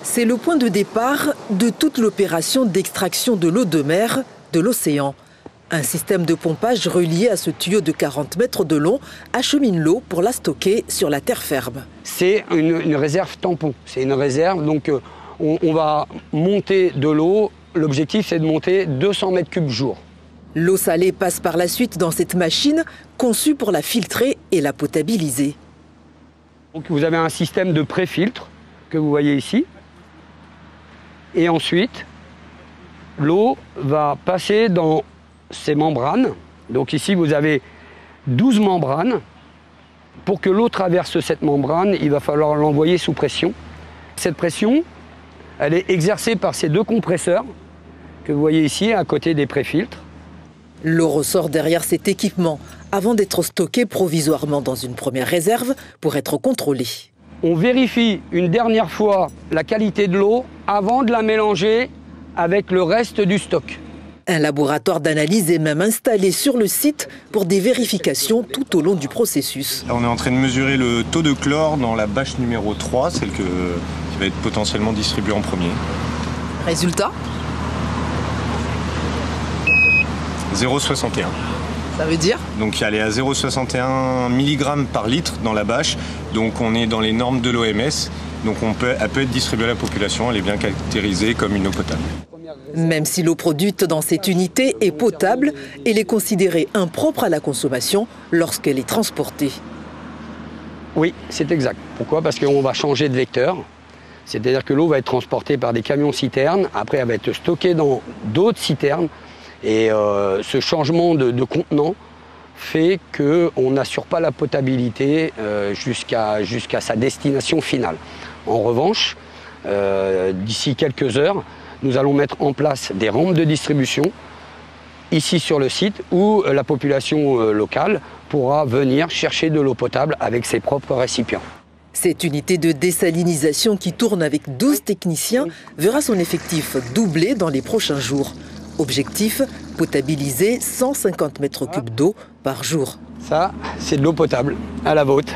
C'est le point de départ de toute l'opération d'extraction de l'eau de mer de l'océan. Un système de pompage relié à ce tuyau de 40 mètres de long achemine l'eau pour la stocker sur la terre ferme. C'est une réserve tampon. C'est une réserve, donc on va monter de l'eau. L'objectif, c'est de monter 200 mètres cubes jour. L'eau salée passe par la suite dans cette machine conçue pour la filtrer et la potabiliser. Donc vous avez un système de pré-filtre que vous voyez ici. Et ensuite, l'eau va passer dans ces membranes. Donc ici, vous avez 12 membranes. Pour que l'eau traverse cette membrane, il va falloir l'envoyer sous pression. Cette pression, elle est exercée par ces deux compresseurs que vous voyez ici, à côté des pré-filtres. L'eau ressort derrière cet équipement avant d'être stockée provisoirement dans une première réserve pour être contrôlée. On vérifie une dernière fois la qualité de l'eau avant de la mélanger avec le reste du stock. Un laboratoire d'analyse est même installé sur le site pour des vérifications tout au long du processus. On est en train de mesurer le taux de chlore dans la bâche numéro 3, celle qui va être potentiellement distribuée en premier. Résultat ? 0,61. Ça veut dire ? Donc elle est à 0,61 mg par litre dans la bâche. Donc on est dans les normes de l'OMS. Donc elle peut être distribuée à la population, elle est bien caractérisée comme une eau potable. Même si l'eau produite dans cette unité est potable, elle est considérée impropre à la consommation lorsqu'elle est transportée. Oui, c'est exact. Pourquoi ? Parce qu'on va changer de vecteur. C'est-à-dire que l'eau va être transportée par des camions-citernes. Après, elle va être stockée dans d'autres citernes. Et ce changement de contenant fait qu'on n'assure pas la potabilité jusqu'à sa destination finale. En revanche, d'ici quelques heures, nous allons mettre en place des rampes de distribution ici sur le site où la population locale pourra venir chercher de l'eau potable avec ses propres récipients. Cette unité de désalinisation qui tourne avec 12 techniciens verra son effectif doubler dans les prochains jours. Objectif, potabiliser 150 mètres cubes d'eau par jour. Ça, c'est de l'eau potable à la vôtre.